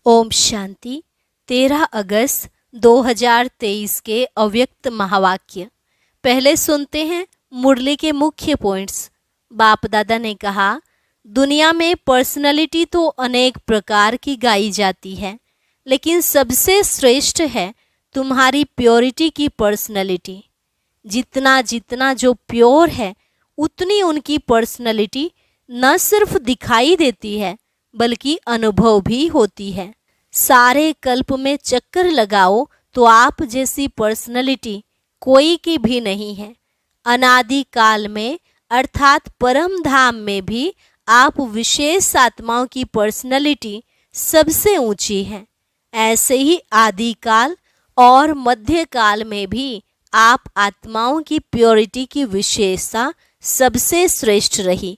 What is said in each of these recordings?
ओम शांति। 13 अगस्त 2023 के अव्यक्त महावाक्य। पहले सुनते हैं मुरली के मुख्य पॉइंट्स। बाप दादा ने कहा, दुनिया में पर्सनालिटी तो अनेक प्रकार की गाई जाती है, लेकिन सबसे श्रेष्ठ है तुम्हारी प्योरिटी की पर्सनालिटी। जितना जितना जो प्योर है, उतनी उनकी पर्सनालिटी न सिर्फ दिखाई देती है बल्कि अनुभव भी होती है। सारे कल्प में चक्कर लगाओ तो आप जैसी पर्सनालिटी कोई की भी नहीं है। अनादि काल में अर्थात परम धाम में भी आप विशेष आत्माओं की पर्सनालिटी सबसे ऊंची है। ऐसे ही आदि काल और मध्य काल में भी आप आत्माओं की प्योरिटी की विशेषता सबसे श्रेष्ठ रही।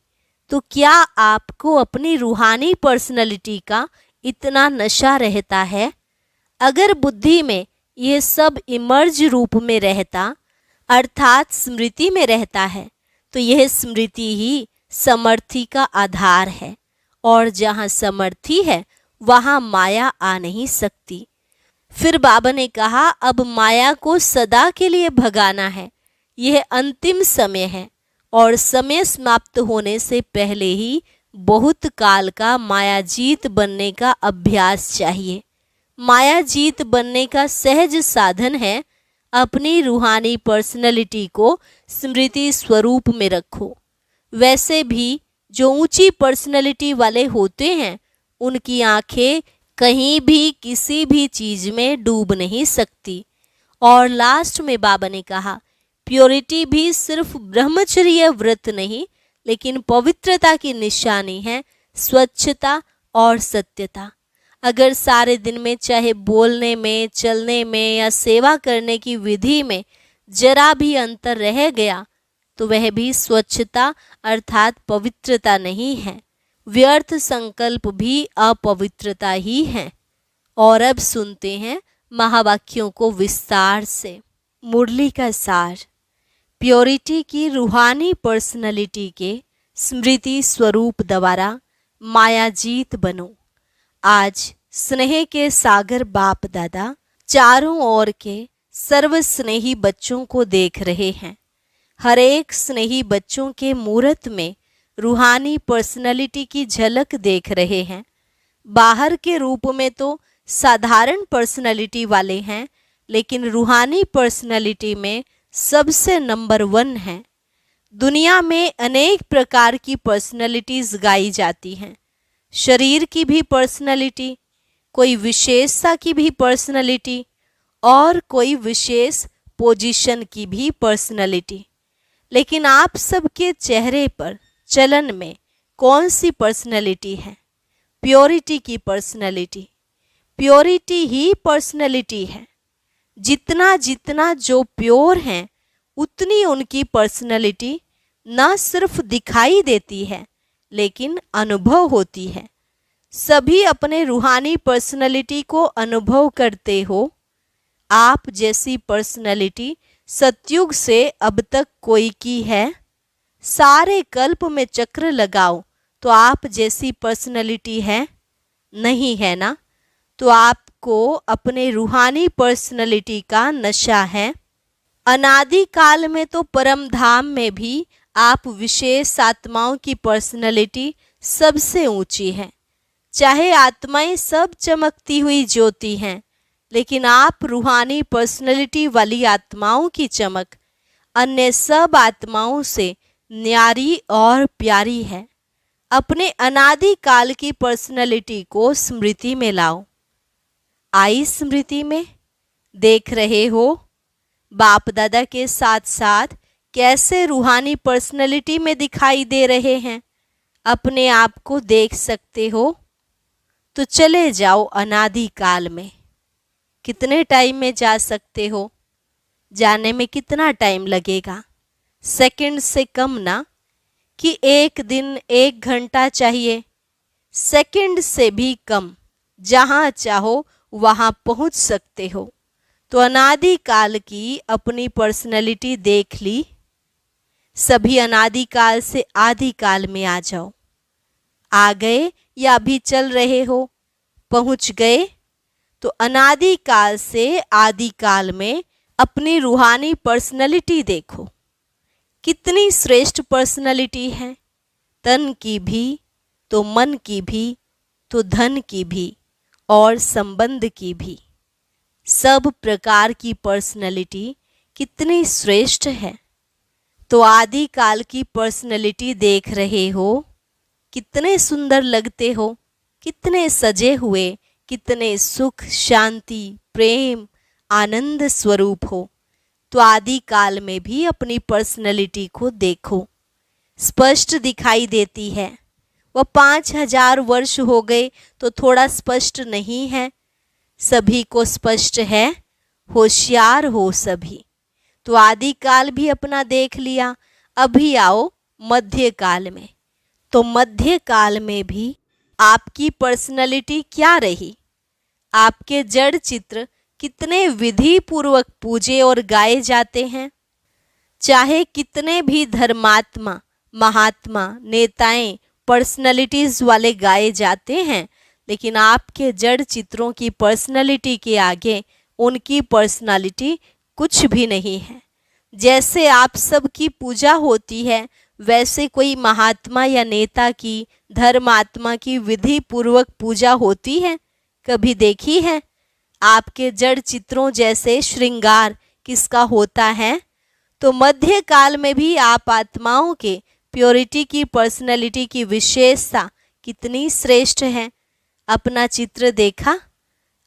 तो क्या आपको अपनी रूहानी पर्सनालिटी का इतना नशा रहता है? अगर बुद्धि में यह सब इमर्ज रूप में रहता अर्थात स्मृति में रहता है, तो यह स्मृति ही समर्थी का आधार है, और जहाँ समर्थी है वहाँ माया आ नहीं सकती। फिर बाबा ने कहा, अब माया को सदा के लिए भगाना है। यह अंतिम समय है और समय समाप्त होने से पहले ही बहुत काल का मायाजीत बनने का अभ्यास चाहिए। मायाजीत बनने का सहज साधन है अपनी रूहानी पर्सनैलिटी को स्मृति स्वरूप में रखो। वैसे भी जो ऊंची पर्सनैलिटी वाले होते हैं, उनकी आंखें कहीं भी किसी भी चीज में डूब नहीं सकती। और लास्ट में बाबा ने कहा, प्योरिटी भी सिर्फ ब्रह्मचर्य व्रत नहीं, लेकिन पवित्रता की निशानी है, स्वच्छता और सत्यता। अगर सारे दिन में चाहे बोलने में, चलने में या सेवा करने की विधि में जरा भी अंतर रह गया, तो वह भी स्वच्छता अर्थात पवित्रता नहीं है। व्यर्थ संकल्प भी अपवित्रता ही है। और अब सुनते हैं महावाक्यों को विस्तार से। मुरली का सार। प्योरिटी की रूहानी पर्सनालिटी के स्मृति स्वरूप द्वारा मायाजीत बनो। आज स्नेह के सागर बाप दादा चारों ओर के सर्व स्नेही बच्चों को देख रहे हैं। हर एक स्नेही बच्चों के मूरत में रूहानी पर्सनालिटी की झलक देख रहे हैं। बाहर के रूप में तो साधारण पर्सनालिटी वाले हैं, लेकिन रूहानी पर्सनालिटी में सबसे नंबर 1 है। दुनिया में अनेक प्रकार की पर्सनालिटीज गाई जाती हैं। शरीर की भी पर्सनालिटी, कोई विशेषता की भी पर्सनालिटी, और कोई विशेष पोजीशन की भी पर्सनालिटी। लेकिन आप सबके चेहरे पर, चलन में कौन सी पर्सनालिटी है? प्योरिटी की पर्सनालिटी। प्योरिटी ही पर्सनालिटी है। जितना जितना जो प्योर हैं, उतनी उनकी पर्सनालिटी न सिर्फ दिखाई देती है, लेकिन अनुभव होती है। सभी अपने रूहानी पर्सनालिटी को अनुभव करते हो। आप जैसी पर्सनालिटी सतयुग से अब तक कोई की है? सारे कल्प में चक्र लगाओ तो आप जैसी पर्सनालिटी है? नहीं है ना? तो आपको अपने रूहानी पर्सनालिटी का नशा है। अनादि काल में तो परम धाम में भी आप विशेष आत्माओं की पर्सनालिटी सबसे ऊंची है। चाहे आत्माएं सब चमकती हुई ज्योति हैं, लेकिन आप रूहानी पर्सनालिटी वाली आत्माओं की चमक अन्य सब आत्माओं से न्यारी और प्यारी है। अपने अनादि काल की पर्सनालिटी को स्मृति में लाओ। आई स्मृति में? देख रहे हो बाप दादा के साथ साथ कैसे रूहानी पर्सनालिटी में दिखाई दे रहे हैं? अपने आप को देख सकते हो? तो चले जाओ अनादि काल में। कितने टाइम में जा सकते हो? जाने में कितना टाइम लगेगा? सेकंड से कम ना, कि 1 दिन 1 घंटा चाहिए? सेकंड से भी कम। जहाँ चाहो वहाँ पहुँच सकते हो। तो अनादि काल की अपनी पर्सनालिटी देख ली। सभी अनादि काल से आदि काल में आ जाओ। आ गए या अभी चल रहे हो? पहुंच गए तो अनादि काल से आदि काल में अपनी रूहानी पर्सनैलिटी देखो, कितनी श्रेष्ठ पर्सनैलिटी है। तन की भी तो मन की भी तो धन की भी और संबंध की भी, सब प्रकार की पर्सनैलिटी कितनी श्रेष्ठ है। तो आदि काल की पर्सनैलिटी देख रहे हो, कितने सुंदर लगते हो, कितने सजे हुए, कितने सुख शांति प्रेम आनंद स्वरूप हो। तो आदि काल में भी अपनी पर्सनैलिटी को देखो, स्पष्ट दिखाई देती है। वह 5000 वर्ष हो गए तो थोड़ा स्पष्ट नहीं है, सभी को स्पष्ट है, होशियार हो सभी। तो आदि काल भी अपना देख लिया, अभी आओ मध्य काल में। तो मध्य काल में भी आपकी पर्सनैलिटी क्या रही? आपके जड़ चित्र कितने विधि पूर्वक पूजे और गाए जाते हैं। चाहे कितने भी धर्मात्मा महात्मा नेताएं पर्सनैलिटीज वाले गाए जाते हैं, लेकिन आपके जड़ चित्रों की पर्सनैलिटी के आगे उनकी पर्सनैलिटी कुछ भी नहीं है। जैसे आप सबकी पूजा होती है, वैसे कोई महात्मा या नेता की धर्मात्मा की विधि पूर्वक पूजा होती है? कभी देखी है? आपके जड़ चित्रों जैसे श्रृंगार किसका होता है? तो मध्य काल में भी आप आत्माओं के प्योरिटी की पर्सनैलिटी की विशेषता कितनी श्रेष्ठ है। अपना चित्र देखा?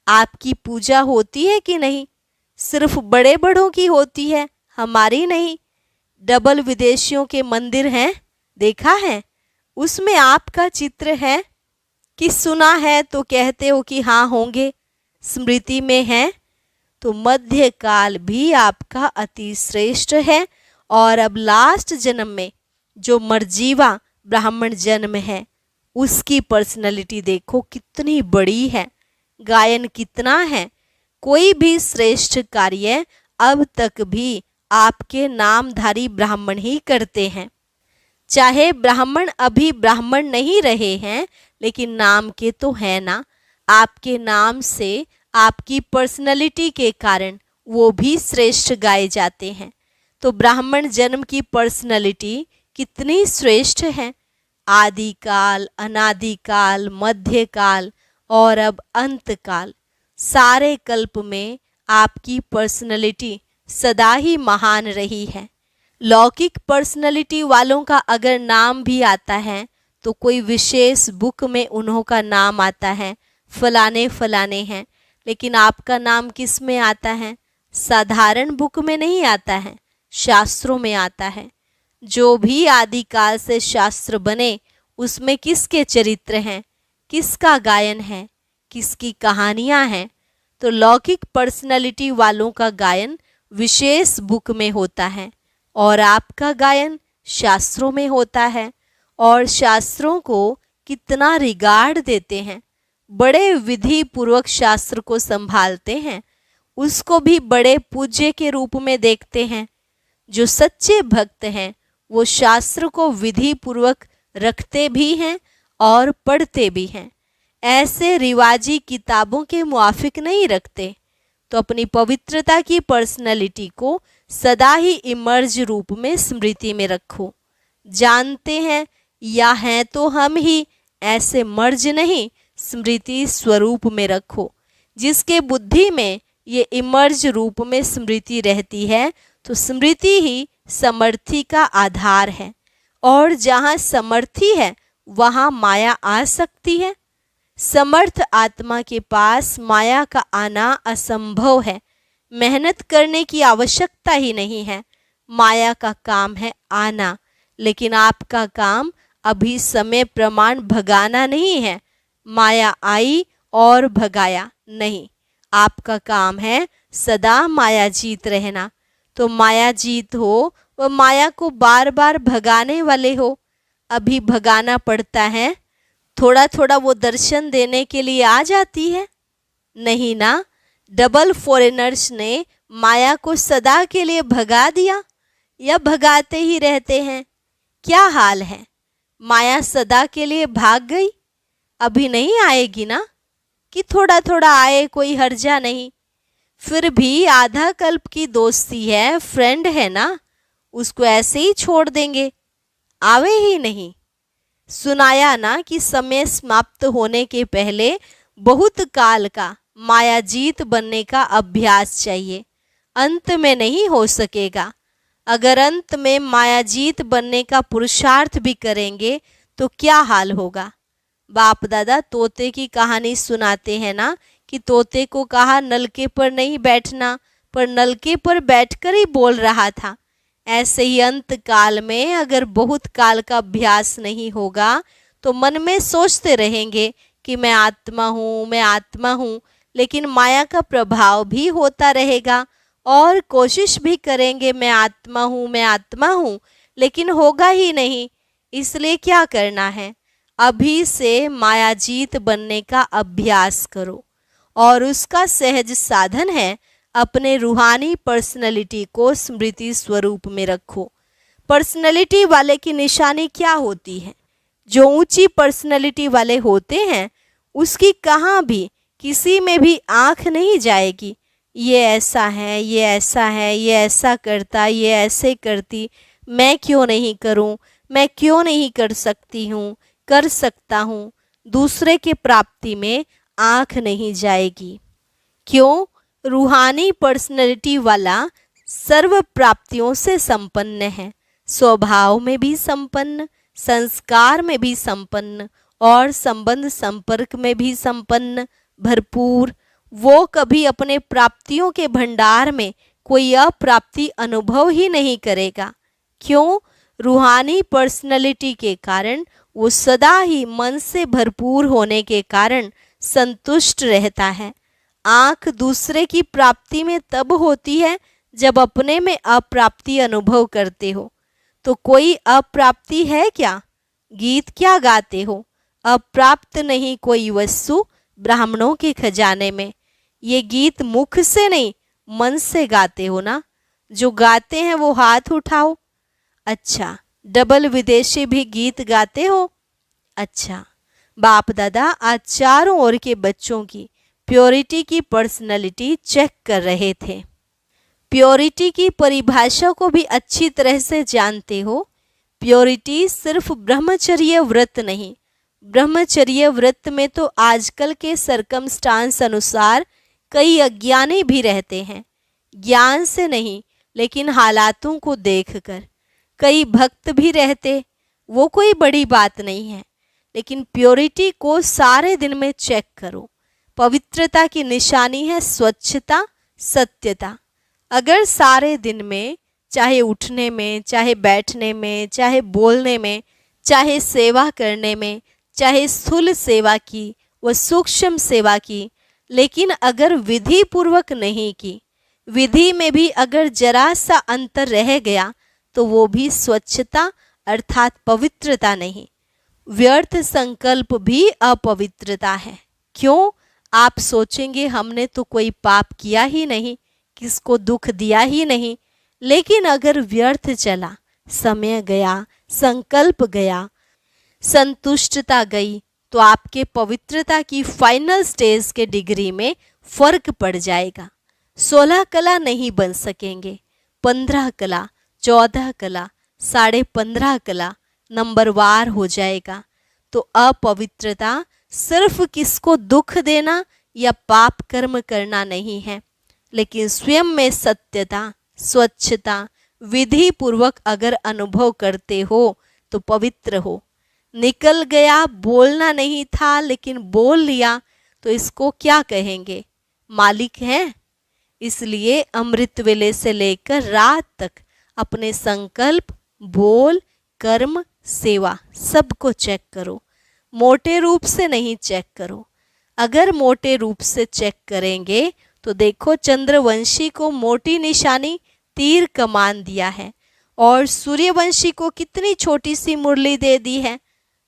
आपकी पूजा होती है कि नहीं? सिर्फ बड़े बड़ों की होती है, हमारी नहीं। डबल विदेशियों के मंदिर हैं, देखा है? उसमें आपका चित्र है कि सुना है तो कहते हो कि हाँ होंगे, स्मृति में है। तो मध्य काल भी आपका अति श्रेष्ठ है। और अब लास्ट जन्म में जो मरजीवा ब्राह्मण जन्म है, उसकी पर्सनैलिटी देखो कितनी बड़ी है, गायन कितना है। कोई भी श्रेष्ठ कार्य अब तक भी आपके नामधारी ब्राह्मण ही करते हैं। चाहे ब्राह्मण अभी ब्राह्मण नहीं रहे हैं, लेकिन नाम के तो है ना। आपके नाम से आपकी पर्सनैलिटी के कारण वो भी श्रेष्ठ गाए जाते हैं। तो ब्राह्मण जन्म की पर्सनैलिटी कितनी श्रेष्ठ है। आदिकाल अनादिकाल मध्यकाल और अब अंतकाल, सारे कल्प में आपकी पर्सनैलिटी सदा ही महान रही है। लौकिक पर्सनैलिटी वालों का अगर नाम भी आता है तो कोई विशेष बुक में उन्हों का नाम आता है, फलाने फलाने हैं। लेकिन आपका नाम किस में आता है? साधारण बुक में नहीं आता है, शास्त्रों में आता है। जो भी आदिकाल से शास्त्र बने, उसमें किसके चरित्र हैं, किसका गायन है, किसकी कहानियां हैं। तो लौकिक पर्सनैलिटी वालों का गायन विशेष बुक में होता है और आपका गायन शास्त्रों में होता है। और शास्त्रों को कितना रिगार्ड देते हैं, बड़े विधि पूर्वक शास्त्र को संभालते हैं, उसको भी बड़े पूज्य के रूप में देखते हैं। जो सच्चे भक्त हैं वो शास्त्र को विधि पूर्वक रखते भी हैं और पढ़ते भी हैं। ऐसे रिवाजी किताबों के मुआफिक नहीं रखते। तो अपनी पवित्रता की पर्सनैलिटी को सदा ही इमर्ज रूप में स्मृति में रखो। जानते हैं या हैं तो हम ही, ऐसे मर्ज नहीं, स्मृति स्वरूप में रखो। जिसके बुद्धि में ये इमर्ज रूप में स्मृति रहती है, तो स्मृति ही समर्थी का आधार है। और जहाँ समर्थी है वहाँ माया आ सकती है। समर्थ आत्मा के पास माया का आना असंभव है। मेहनत करने की आवश्यकता ही नहीं है, माया का काम है आना। लेकिन आपका काम अभी समय प्रमाण भगाना नहीं है, माया आई और भगाया नहीं। आपका काम है सदा माया जीत रहना। तो माया जीत हो, वह माया को बार बार भगाने वाले हो। अभी भगाना पड़ता है, थोड़ा थोड़ा वो दर्शन देने के लिए आ जाती है, नहीं ना। डबल फॉरेनर्स ने माया को सदा के लिए भगा दिया या भगाते ही रहते हैं? क्या हाल है? माया सदा के लिए भाग गई? अभी नहीं आएगी ना। कि थोड़ा थोड़ा आए, कोई हर्जा नहीं। फिर भी आधा कल्प की दोस्ती है, फ्रेंड है ना, उसको ऐसे ही छोड़ देंगे? आवे ही नहीं। सुनाया ना कि समय समाप्त होने के पहले बहुत काल का मायाजीत बनने का अभ्यास चाहिए, अंत में नहीं हो सकेगा। अगर अंत में मायाजीत बनने का पुरुषार्थ भी करेंगे तो क्या हाल होगा। बाप दादा तोते की कहानी सुनाते हैं ना कि तोते को कहा नलके पर नहीं बैठना, पर नलके पर बैठकर ही बोल रहा था। ऐसे ही अंत काल में अगर बहुत काल का अभ्यास नहीं होगा तो मन में सोचते रहेंगे कि मैं आत्मा हूँ, मैं आत्मा हूँ, लेकिन माया का प्रभाव भी होता रहेगा और कोशिश भी करेंगे मैं आत्मा हूँ, मैं आत्मा हूँ, लेकिन होगा ही नहीं। इसलिए क्या करना है, अभी से मायाजीत बनने का अभ्यास करो और उसका सहज साधन है अपने रूहानी पर्सनैलिटी को स्मृति स्वरूप में रखो। पर्सनैलिटी वाले की निशानी क्या होती है? जो ऊंची पर्सनैलिटी वाले होते हैं उसकी कहाँ भी किसी में भी आंख नहीं जाएगी, ये ऐसा है, ये ऐसा है, ये ऐसा करता, ये ऐसे करती, मैं क्यों नहीं करूं, मैं क्यों नहीं कर सकती हूँ, कर सकता हूँ। दूसरे के प्राप्ति में आंख नहीं जाएगी। क्यों? रूहानी पर्सनैलिटी वाला सर्व प्राप्तियों से संपन्न है, स्वभाव में भी संपन्न, संस्कार में भी संपन्न और संबंध संपर्क में भी संपन्न, भरपूर। वो कभी अपने प्राप्तियों के भंडार में कोई अप्राप्ति अनुभव ही नहीं करेगा। क्यों? रूहानी पर्सनैलिटी के कारण वो सदा ही मन से भरपूर होने के कारण संतुष्ट रहता है। आंख दूसरे की प्राप्ति में तब होती है जब अपने में अप्राप्ति अनुभव करते हो। तो कोई अप्राप्ति है क्या? गीत क्या गाते हो? अप्राप्त नहीं कोई वस्तु ब्राह्मणों के खजाने में। ये गीत मुख से नहीं मन से गाते हो ना? जो गाते हैं वो हाथ उठाओ। अच्छा, डबल विदेशी भी गीत गाते हो? अच्छा, बाप दादा आज चारों ओर के बच्चों की प्योरिटी की पर्सनैलिटी चेक कर रहे थे। प्योरिटी की परिभाषा को भी अच्छी तरह से जानते हो। प्योरिटी सिर्फ ब्रह्मचर्य व्रत नहीं, ब्रह्मचर्य व्रत में तो आजकल के सरकमस्टांस अनुसार कई अज्ञानी भी रहते हैं, ज्ञान से नहीं लेकिन हालातों को देखकर। कई भक्त भी रहते, वो कोई बड़ी बात नहीं है, लेकिन प्योरिटी को सारे दिन में चेक करो। पवित्रता की निशानी है स्वच्छता, सत्यता। अगर सारे दिन में, चाहे उठने में, चाहे बैठने में, चाहे बोलने में, चाहे सेवा करने में, चाहे स्थूल सेवा की व सूक्ष्म सेवा की, लेकिन अगर विधि पूर्वक नहीं की, विधि में भी अगर जरा सा अंतर रह गया तो वो भी स्वच्छता अर्थात पवित्रता नहीं। व्यर्थ संकल्प भी अपवित्रता है। क्यों? आप सोचेंगे हमने तो कोई पाप किया ही नहीं, किसको दुख दिया ही नहीं, लेकिन अगर व्यर्थ चला, समय गया, संकल्प गया, संतुष्टता गई, तो आपके पवित्रता की फाइनल स्टेज के डिग्री में फर्क पड़ जाएगा। 16 कला नहीं बन सकेंगे, 15 कला, 14 कला, 15.5 कला नंबरवार हो जाएगा। तो अपवित्रता सिर्फ किसको दुख देना या पाप कर्म करना नहीं है, लेकिन स्वयं में सत्यता, स्वच्छता विधि पूर्वक अगर अनुभव करते हो तो पवित्र हो। निकल गया, बोलना नहीं था लेकिन बोल लिया, तो इसको क्या कहेंगे? मालिक हैं। इसलिए अमृत वेले से लेकर रात तक अपने संकल्प, बोल, कर्म, सेवा सबको चेक करो। मोटे रूप से नहीं चेक करो। अगर मोटे रूप से चेक करेंगे तो देखो चंद्रवंशी को मोटी निशानी तीर कमान दिया है और सूर्यवंशी को कितनी छोटी सी मुरली दे दी है।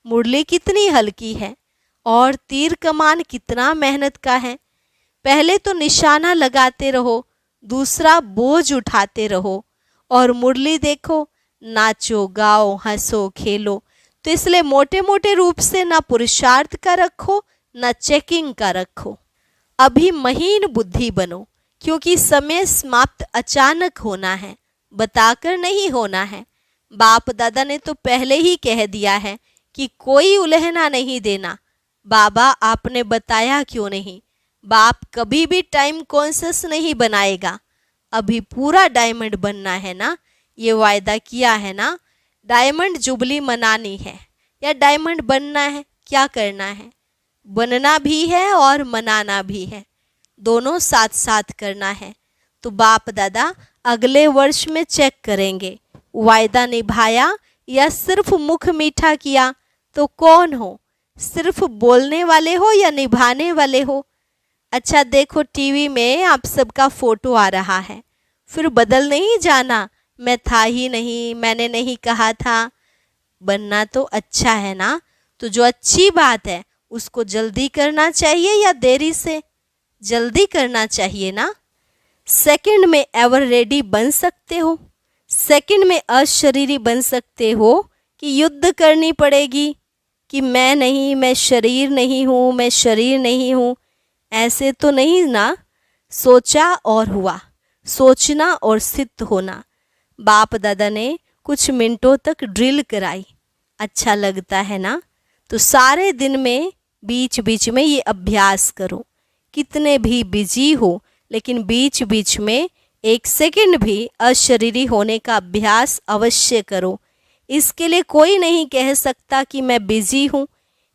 मुरली कितनी हल्की है और तीर कमान कितना मेहनत का है। पहले तो निशाना लगाते रहो, दूसरा बोझ उठाते रहो, और मुरली देखो, नाचो, गाओ, हंसो, खेलो। तो इसलिए मोटे मोटे रूप से ना पुरुषार्थ का रखो, न चेकिंग का रखो। अभी महीन बुद्धि बनो, क्योंकि समय समाप्त अचानक होना है, बताकर नहीं होना है। बाप दादा ने तो पहले ही कह दिया है कि कोई उलझना नहीं देना। बाबा आपने बताया क्यों नहीं? बाप कभी भी टाइम कॉन्शियस नहीं बनाएगा। अभी पूरा डायमंड बनना है ना, ये वायदा किया है ना। डायमंड जुबली मनानी है या डायमंड बनना है, क्या करना है? बनना भी है और मनाना भी है, दोनों साथ साथ करना है। तो बाप दादा अगले वर्ष में चेक करेंगे, वायदा निभाया या सिर्फ मुख मीठा किया। तो कौन हो, सिर्फ बोलने वाले हो या निभाने वाले हो? अच्छा देखो, टीवी में आप सबका फोटो आ रहा है, फिर बदल नहीं जाना, मैं था ही नहीं, मैंने नहीं कहा था। बनना तो अच्छा है ना, तो जो अच्छी बात है उसको जल्दी करना चाहिए या देरी से? जल्दी करना चाहिए ना। सेकंड में एवर रेडी बन सकते हो, सेकंड में अशरीरी बन सकते हो कि युद्ध करनी पड़ेगी कि मैं नहीं, मैं शरीर नहीं हूँ, मैं शरीर नहीं हूँ। ऐसे तो नहीं ना। सोचा और हुआ, सोचना और सिद्ध होना। बाप दादा ने कुछ मिनटों तक ड्रिल कराई, अच्छा लगता है ना। तो सारे दिन में बीच बीच में ये अभ्यास करो। कितने भी बिजी हो, लेकिन बीच बीच में एक सेकंड भी अशरीरी होने का अभ्यास अवश्य करो। इसके लिए कोई नहीं कह सकता कि मैं बिजी हूँ।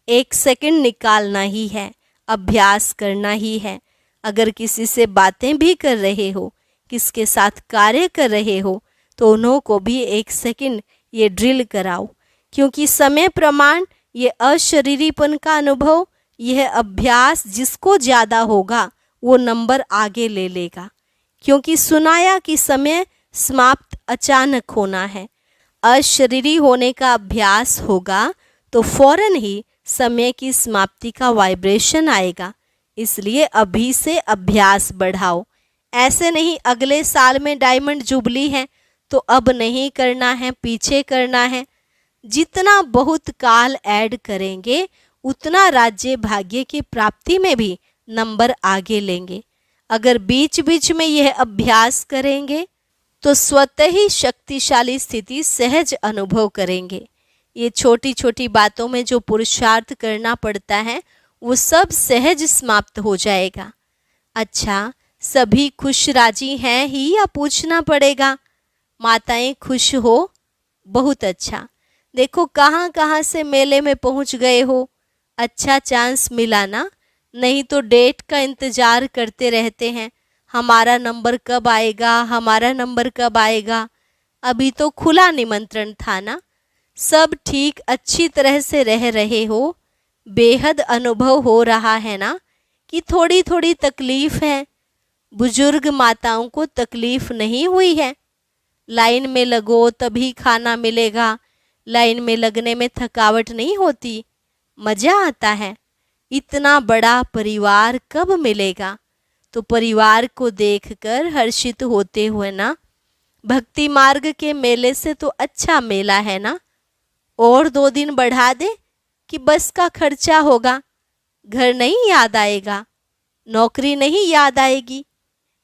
एक सेकंड निकालना ही है, अभ्यास करना ही है। अगर किसी से बातें भी कर रहे हो, किसके साथ कार्य कर रहे हो, तो उन्हों को भी एक सेकंड ये ड्रिल कराओ। क्योंकि समय प्रमाण, ये अशरीरीपन का अनुभव, यह अभ्यास जिसको ज़्यादा होगा वो नंबर आगे ले लेगा। क्योंकि सुनाया कि समय समाप्त अचानक होना है। अशरीरी होने का अभ्यास होगा तो फौरन ही समय की समाप्ति का वाइब्रेशन आएगा। इसलिए अभी से अभ्यास बढ़ाओ। ऐसे नहीं अगले साल में डायमंड जुबली है तो अब नहीं करना है, पीछे करना है। जितना बहुत काल ऐड करेंगे उतना राज्य भाग्य की प्राप्ति में भी नंबर आगे लेंगे। अगर बीच बीच में यह अभ्यास करेंगे तो स्वतः ही शक्तिशाली स्थिति सहज अनुभव करेंगे। ये छोटी छोटी बातों में जो पुरुषार्थ करना पड़ता है वो सब सहज समाप्त हो जाएगा। अच्छा, सभी खुश राजी हैं ही या पूछना पड़ेगा? माताएं खुश हो? बहुत अच्छा। देखो कहाँ कहाँ से मेले में पहुँच गए हो। अच्छा चांस मिला ना, नहीं तो डेट का इंतज़ार करते रहते हैं, हमारा नंबर कब आएगा, हमारा नंबर कब आएगा। अभी तो खुला निमंत्रण था ना। सब ठीक अच्छी तरह से रह रहे हो, बेहद अनुभव हो रहा है ना कि थोड़ी थोड़ी तकलीफ है। बुजुर्ग माताओं को तकलीफ नहीं हुई है। लाइन में लगो तभी खाना मिलेगा, लाइन में लगने में थकावट नहीं होती, मज़ा आता है। इतना बड़ा परिवार कब मिलेगा? तो परिवार को देखकर हर्षित होते हुए ना। भक्ति मार्ग के मेले से तो अच्छा मेला है ना। और 2 दिन बढ़ा दे कि बस का खर्चा होगा, घर नहीं याद आएगा, नौकरी नहीं याद आएगी।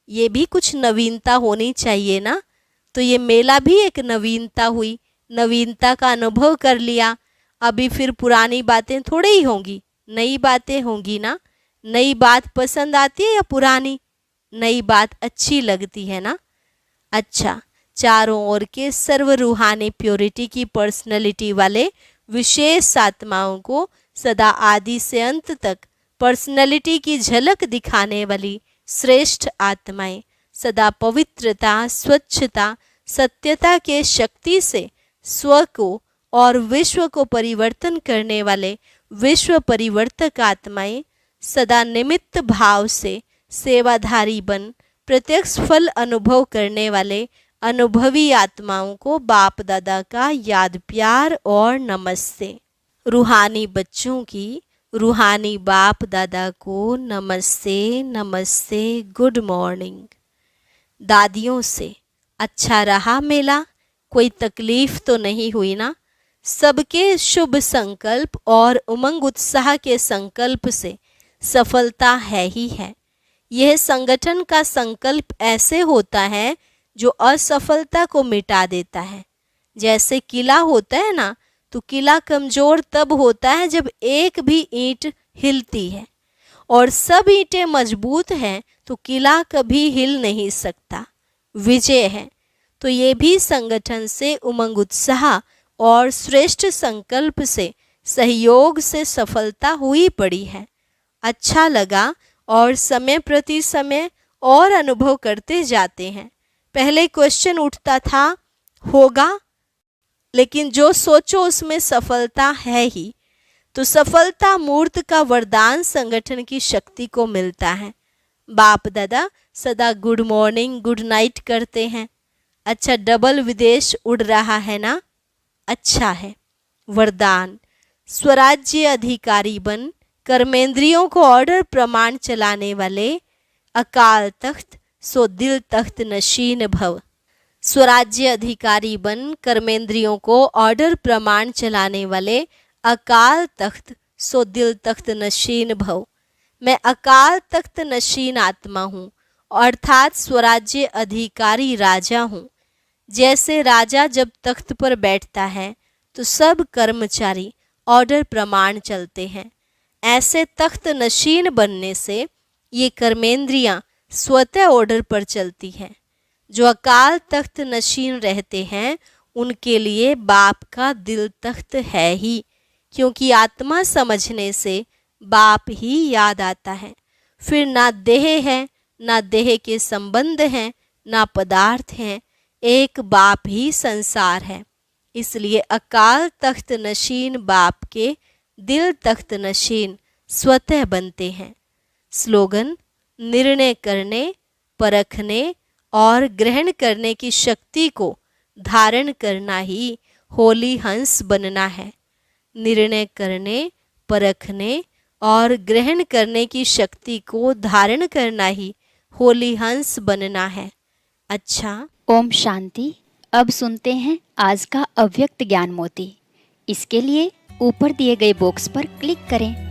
ये भी कुछ नवीनता होनी चाहिए ना। तो ये मेला भी एक नवीनता हुई, नवीनता का अनुभव कर लिया। अभी फिर पुरानी बातें थोड़ी ही होंगी, नई बातें होंगी ना। नई बात पसंद आती है या पुरानी? नई बात अच्छी लगती है ना। अच्छा, चारों ओर के सर्व रूहानी प्योरिटी की पर्सनैलिटी वाले विशेष आत्माओं को सदा आदि से अंत तक पर्सनैलिटी की झलक दिखाने वाली श्रेष्ठ आत्माएं सदा पवित्रता, स्वच्छता, सत्यता के शक्ति से स्व को और विश्व को परिवर्तन करने वाले विश्व परिवर्तक आत्माएं सदा निमित्त भाव से सेवाधारी बन प्रत्यक्ष फल अनुभव करने वाले अनुभवी आत्माओं को बाप दादा का याद प्यार और नमस्ते। रूहानी बच्चों की रूहानी बाप दादा को नमस्ते नमस्ते, गुड मॉर्निंग। दादियों से अच्छा रहा मेला, कोई तकलीफ तो नहीं हुई ना। सबके शुभ संकल्प और उमंग उत्साह के संकल्प से सफलता है ही है। यह संगठन का संकल्प ऐसे होता है जो असफलता को मिटा देता है। जैसे किला होता है ना, तो किला कमजोर तब होता है जब एक भी ईंट हिलती है, और सब ईंटें मजबूत हैं तो किला कभी हिल नहीं सकता। विजय है तो ये भी संगठन से उमंग उत्साह और श्रेष्ठ संकल्प से सहयोग से सफलता हुई पड़ी है। अच्छा लगा और समय प्रति समय और अनुभव करते जाते हैं। पहले क्वेश्चन उठता था होगा, लेकिन जो सोचो उसमें सफलता है ही। तो सफलता मूर्त का वरदान संगठन की शक्ति को मिलता है। बाप दादा सदा गुड मॉर्निंग गुड नाइट करते हैं। अच्छा, डबल विदेश उड़ रहा है ना, अच्छा है। वरदान, स्वराज्य अधिकारी बन कर्मेंद्रियों को ऑर्डर प्रमाण चलाने वाले, अकाल तख्त सो दिल तख्त नशीन भव। स्वराज्य अधिकारी बन कर्मेंद्रियों को ऑर्डर प्रमाण चलाने वाले, अकाल तख्त सो दिल तख्त नशीन भव। मैं अकाल तख्त नशीन आत्मा हूँ, अर्थात स्वराज्य अधिकारी राजा हूँ। जैसे राजा जब तख्त पर बैठता है तो सब कर्मचारी ऑर्डर प्रमाण चलते हैं, ऐसे तख्त नशीन बनने से ये कर्मेंद्रियां स्वतः ऑर्डर पर चलती हैं। जो अकाल तख्त नशीन रहते हैं उनके लिए बाप का दिल तख्त है ही, क्योंकि आत्मा समझने से बाप ही याद आता है। फिर ना देह है, ना देह के संबंध हैं, ना पदार्थ हैं, एक बाप ही संसार है। इसलिए अकाल तख्त नशीन बाप के दिल तख्त नशीन स्वतः बनते हैं। स्लोगन, निर्णय करने, परखने और ग्रहण करने की शक्ति को धारण करना ही होली हंस बनना है। निर्णय करने, परखने और ग्रहण करने की शक्ति को धारण करना ही होली हंस बनना है। अच्छा, ओम शांति। अब सुनते हैं आज का अव्यक्त ज्ञान मोती। इसके लिए ऊपर दिए गए बॉक्स पर क्लिक करें।